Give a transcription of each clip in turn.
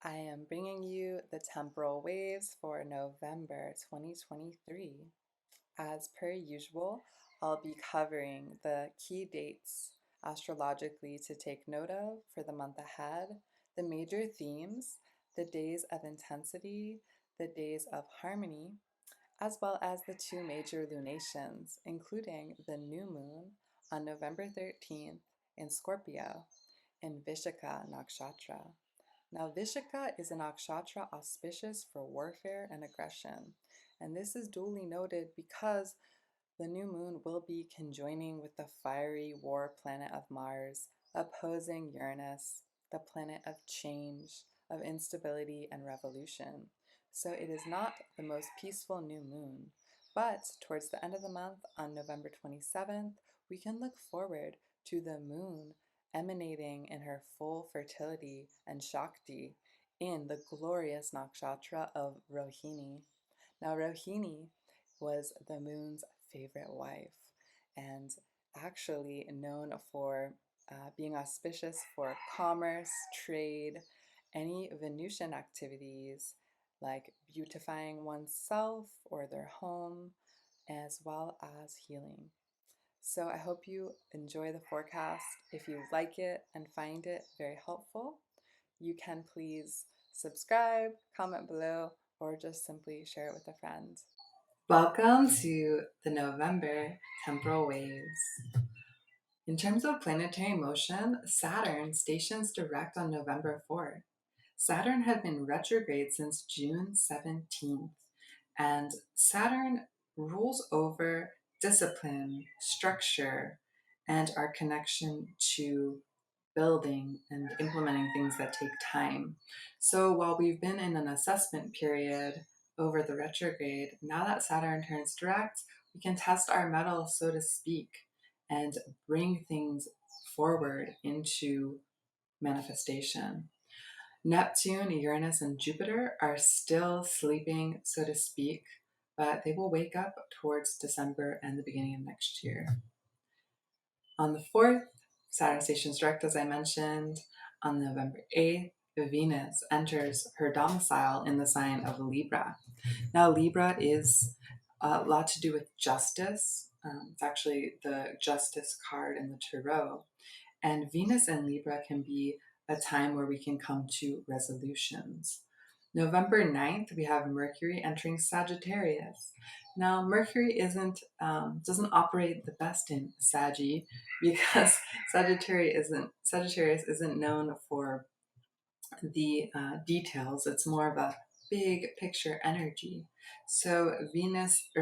I am bringing you the temporal waves for November 2023. As per usual, I'll be covering the key dates astrologically to take note of for the month ahead, the major themes, the days of intensity, the days of harmony, as well as the two major lunations, including the new moon on November 13th in Scorpio in Vishakha Nakshatra. Now, Vishaka is a nakshatra auspicious for warfare and aggression, and this is duly noted because the new moon will be conjoining with the fiery war planet of Mars, opposing Uranus, the planet of change, of instability and revolution. So it is not the most peaceful new moon, but towards the end of the month on November 27th, we can look forward to the moon emanating in her full fertility and Shakti in the glorious nakshatra of Rohini. Now, Rohini was the moon's favorite wife and actually known for being auspicious for commerce, trade, any Venusian activities like beautifying oneself or their home, as well as healing. So I hope you enjoy the forecast. If you like it and find it very helpful, you can please subscribe, comment below, or just simply share it with a friend. Welcome to the November temporal waves. In terms of planetary motion, Saturn stations direct on November 4th. Saturn had been retrograde since June 17th, and Saturn rules over discipline, structure, and our connection to building and implementing things that take time. So while we've been in an assessment period over the retrograde, now that Saturn turns direct, we can test our mettle, so to speak, and bring things forward into manifestation. Neptune, Uranus, and Jupiter are still sleeping, so to speak, but they will wake up towards December and the beginning of next year. On the 4th, Saturn stations direct, as I mentioned. On November 8th, Venus enters her domicile in the sign of Libra. Now, Libra is a lot to do with justice. It's actually the justice card in the tarot. And Venus and Libra can be a time where we can come to resolutions. November 9th, we have Mercury entering Sagittarius. Now, Mercury doesn't operate the best in Saggy because Sagittarius isn't known for the details. It's more of a big picture energy. So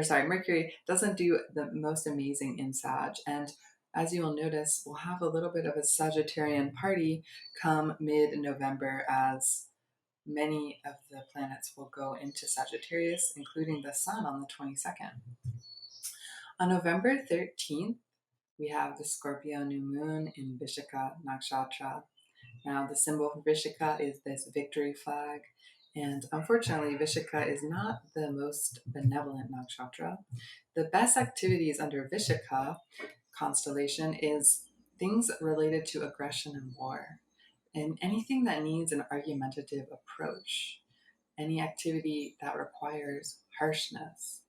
Mercury doesn't do the most amazing in Sag, and as you will notice, we'll have a little bit of a Sagittarian party come mid-November as many of the planets will go into Sagittarius, including the Sun on the 22nd. On November 13th, we have the Scorpio new moon in Vishakha Nakshatra. Now, the symbol for Vishakha is this victory flag, and unfortunately, Vishakha is not the most benevolent nakshatra. The best activities under Vishakha constellation is things related to aggression and war, and anything that needs an argumentative approach, any activity that requires harshness.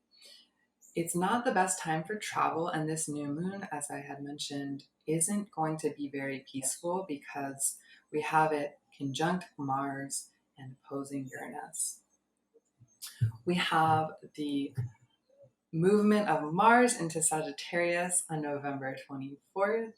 It's not the best time for travel, and this new moon, as I had mentioned, isn't going to be very peaceful because we have it conjunct Mars and opposing Uranus. We have the movement of Mars into Sagittarius on November 24th,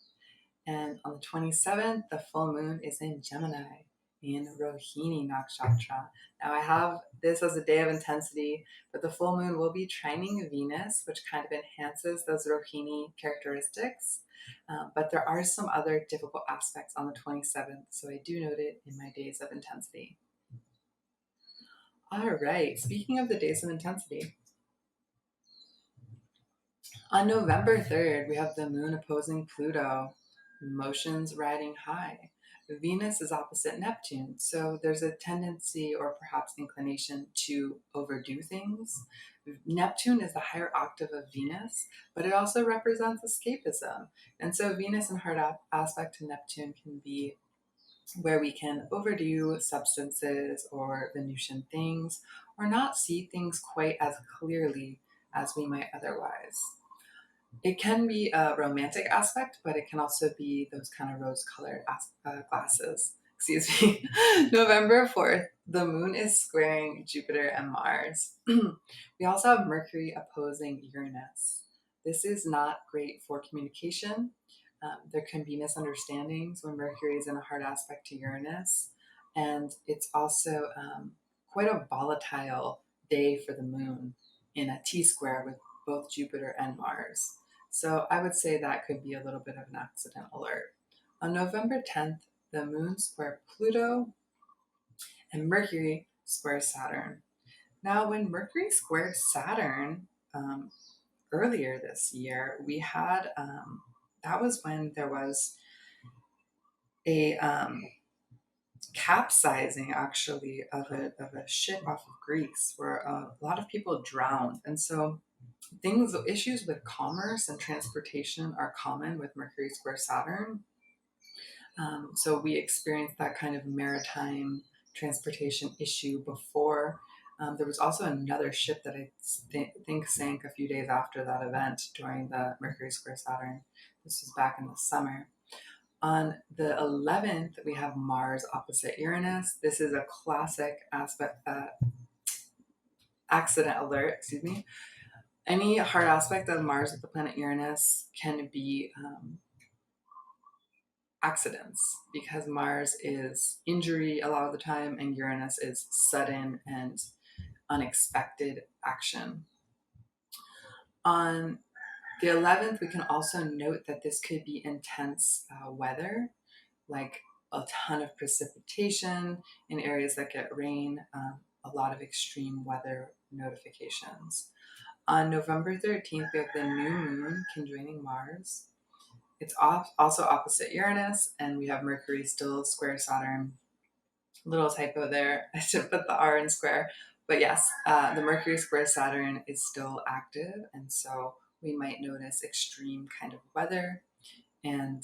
and on the 27th, the full moon is in Gemini in Rohini Nakshatra. Now, I have this as a day of intensity, but the full moon will be trining Venus, which kind of enhances those Rohini characteristics. But there are some other difficult aspects on the 27th, so I do note it in my days of intensity. All right, speaking of the days of intensity, on November 3rd, we have the moon opposing Pluto, emotions riding high. Venus is opposite Neptune, so there's a tendency or perhaps inclination to overdo things. Neptune is the higher octave of Venus, but it also represents escapism. And so Venus in hard aspect to Neptune can be where we can overdo substances or Venusian things, or not see things quite as clearly as we might otherwise. It can be a romantic aspect, but it can also be those kind of rose-colored glasses. Excuse me. November 4th, the moon is squaring Jupiter and Mars. We also have Mercury opposing Uranus. This is not great for communication. There can be misunderstandings when Mercury is in a hard aspect to Uranus. And it's also quite a volatile day for the moon in a T square with both Jupiter and Mars. So I would say that could be a little bit of an accident alert. On November 10th, the moon square Pluto and Mercury square Saturn. Now, when Mercury squared Saturn earlier this year, we had that was when there was a capsizing actually of a ship off of Greece where a lot of people drowned. And so issues with commerce and transportation are common with Mercury square Saturn. So we experienced that kind of maritime transportation issue before. There was also another ship that I think sank a few days after that event during the Mercury square Saturn. This was back in the summer. On the 11th, we have Mars opposite Uranus. This is a classic accident alert, excuse me. Any hard aspect of Mars with the planet Uranus can be accidents, because Mars is injury a lot of the time and Uranus is sudden and unexpected action. On the 11th, we can also note that this could be intense weather, like a ton of precipitation in areas that get rain, a lot of extreme weather notifications. On November 13th, we have the new moon conjoining Mars. It's also opposite Uranus, and we have Mercury still square Saturn. Little typo there. I should put the R in square. But yes, the Mercury square Saturn is still active, and so we might notice extreme kind of weather. And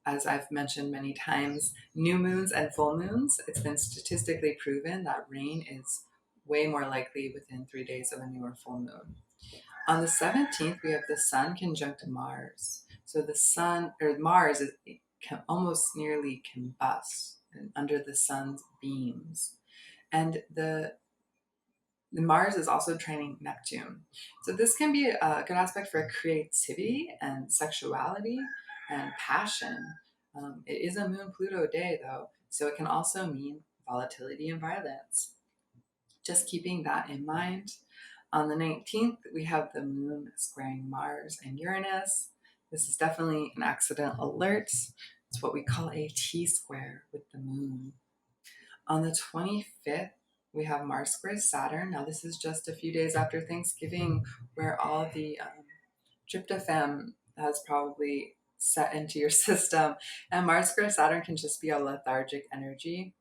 as I've mentioned many times, new moons and full moons, it's been statistically proven that rain is way more likely within 3 days of a new or full moon. On the 17th, we have the Sun conjunct Mars. So the Sun, or Mars, can almost nearly combust under the Sun's beams. And the Mars is also trining Neptune. So this can be a good aspect for creativity and sexuality and passion. It is a Moon Pluto day, though, so it can also mean volatility and violence. Just keeping that in mind. On the 19th, we have the moon squaring Mars and Uranus. This is definitely an accident alert. It's what we call a T-square with the moon. On the 25th, we have Mars squares Saturn. Now, this is just a few days after Thanksgiving, where all the tryptophan has probably set into your system. And Mars square Saturn can just be a lethargic energy.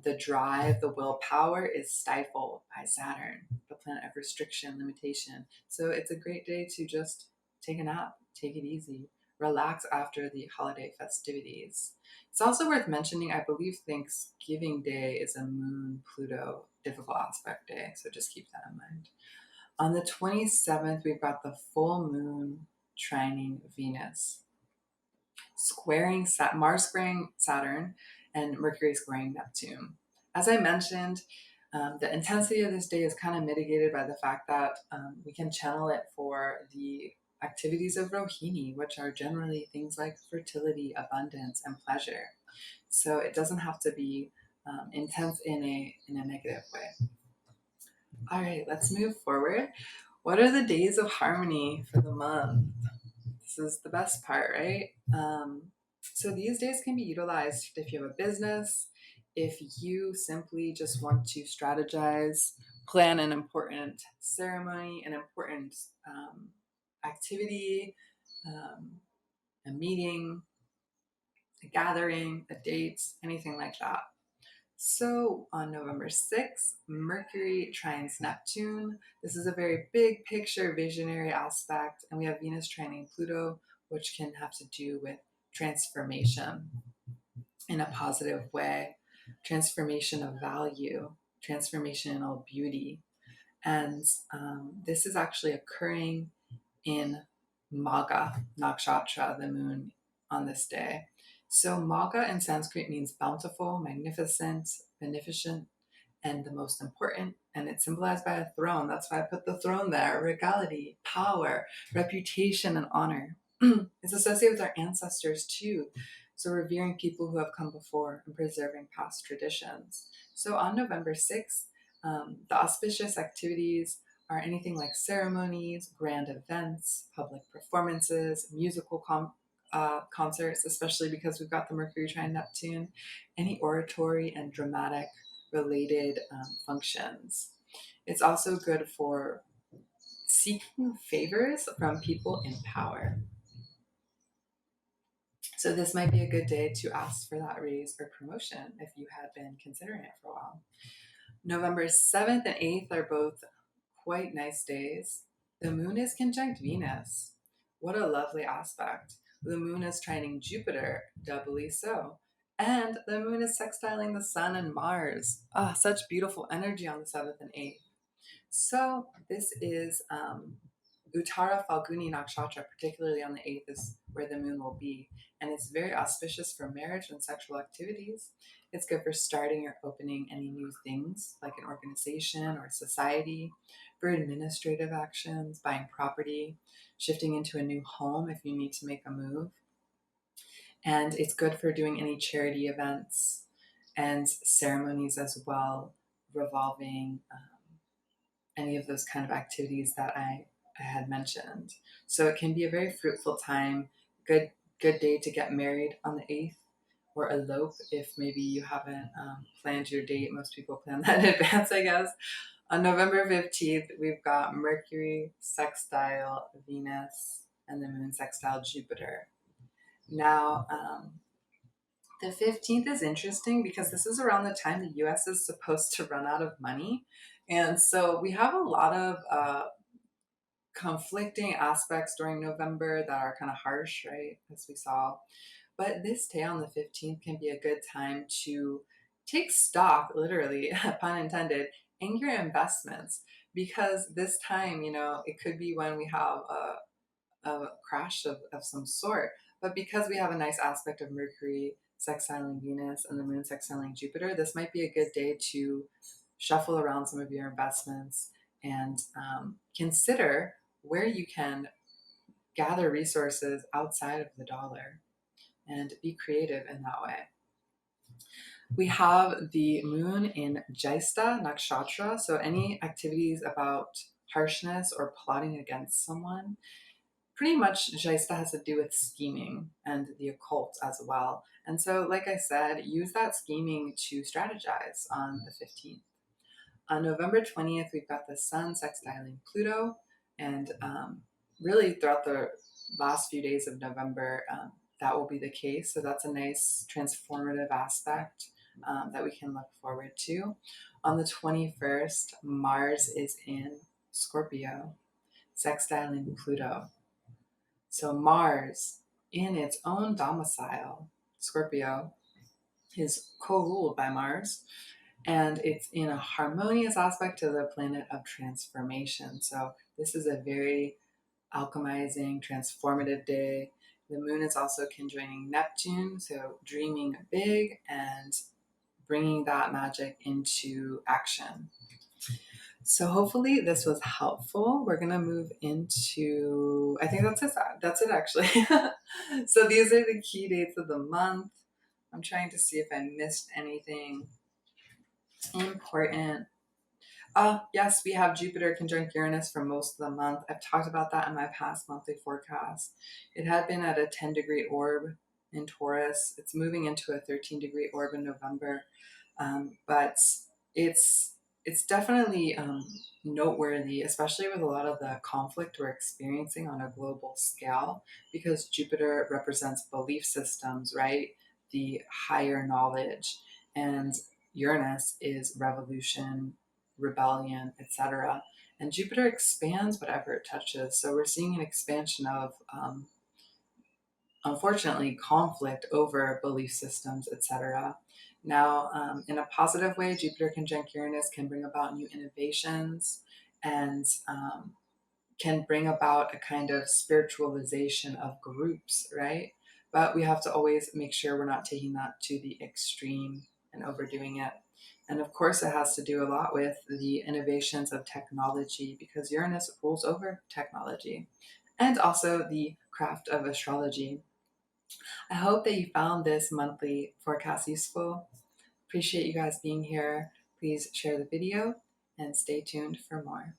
The drive, the willpower is stifled by Saturn, the planet of restriction, limitation. So it's a great day to just take a nap, take it easy, relax after the holiday festivities. It's also worth mentioning, I believe Thanksgiving Day is a Moon Pluto difficult aspect day, so just keep that in mind. On the 27th, we've got the full moon trining Venus, Mars squaring Saturn, and Mercury squaring Neptune. As I mentioned, the intensity of this day is kind of mitigated by the fact that we can channel it for the activities of Rohini, which are generally things like fertility, abundance, and pleasure. So it doesn't have to be intense in a negative way. All right, let's move forward. What are the days of harmony for the month? This is the best part, right? So these days can be utilized if you have a business, if you simply just want to strategize, plan an important ceremony, an important activity, a meeting, a gathering, a date, anything like that. So on November 6th, Mercury trines Neptune. This is a very big picture visionary aspect, and we have Venus trining Pluto, which can have to do with transformation. in a positive way, transformation of value, transformational beauty. And this is actually occurring in Magha Nakshatra, the moon, on this day. So Magha in Sanskrit means bountiful, magnificent, beneficent, and the most important. And it's symbolized by a throne. That's why I put the throne there. Regality, power, reputation, and honor. It's associated with our ancestors too. So revering people who have come before and preserving past traditions. So on November 6th, the auspicious activities are anything like ceremonies, grand events, public performances, musical concerts, especially because we've got the Mercury trine Neptune, any oratory and dramatic related functions. It's also good for seeking favors from people in power. So this might be a good day to ask for that raise or promotion if you had been considering it for a while. November 7th and 8th are both quite nice days. The moon is conjunct Venus. What a lovely aspect. The moon is trining Jupiter, doubly so. And the moon is sextiling the sun and Mars. Ah, such beautiful energy on the 7th and 8th. So this is Uttara Falguni Nakshatra, particularly on the 8th, is where the moon will be. And it's very auspicious for marriage and sexual activities. It's good for starting or opening any new things, like an organization or society, for administrative actions, buying property, shifting into a new home if you need to make a move. And it's good for doing any charity events and ceremonies as well, revolving any of those kind of activities that I had mentioned. So it can be a very fruitful time, good day to get married on the 8th, or elope if maybe you haven't planned your date. Most people plan that in advance, I guess. On November 15th, we've got Mercury sextile Venus and the moon sextile Jupiter. Now, the 15th is interesting because this is around the time the US is supposed to run out of money. And so we have a lot of conflicting aspects during November that are kind of harsh, right? As we saw. But this day on the 15th can be a good time to take stock, literally, pun intended, in your investments. Because this time, it could be when we have a crash of some sort. But because we have a nice aspect of Mercury sextiling Venus and the moon sextiling Jupiter, this might be a good day to shuffle around some of your investments and consider where you can gather resources outside of the dollar and be creative in that way. We have the moon in Jyesta Nakshatra, so any activities about harshness or plotting against someone. Pretty much Jyesta has to do with scheming and the occult as well. And so, like I said, use that scheming to strategize on the 15th. On November 20th, we've got the sun sextiling Pluto, and really throughout the last few days of November, that will be the case. So that's a nice transformative aspect that we can look forward to. On the 21st, Mars is in Scorpio, sextiling Pluto. So Mars, in its own domicile, Scorpio, is co-ruled by Mars, and it's in a harmonious aspect to the planet of transformation. So this is a very alchemizing, transformative day. The moon is also conjoining Neptune, so dreaming big and bringing that magic into action. So hopefully this was helpful. We're going to move into, I think that's it actually. So these are the key dates of the month. I'm trying to see if I missed anything important. Yes, we have Jupiter conjunct Uranus for most of the month. I've talked about that in my past monthly forecast. It had been at a 10-degree orb in Taurus. It's moving into a 13-degree orb in November. But it's definitely noteworthy, especially with a lot of the conflict we're experiencing on a global scale, because Jupiter represents belief systems, right? The higher knowledge, and Uranus is revolution, rebellion, etc. And Jupiter expands whatever it touches. So we're seeing an expansion of unfortunately, conflict over belief systems, etc. Now, in a positive way, Jupiter conjunct Uranus can bring about new innovations and can bring about a kind of spiritualization of groups, right? But we have to always make sure we're not taking that to the extreme and overdoing it. And of course, it has to do a lot with the innovations of technology because Uranus rules over technology and also the craft of astrology. I hope that you found this monthly forecast useful. Appreciate you guys being here. Please share the video and stay tuned for more.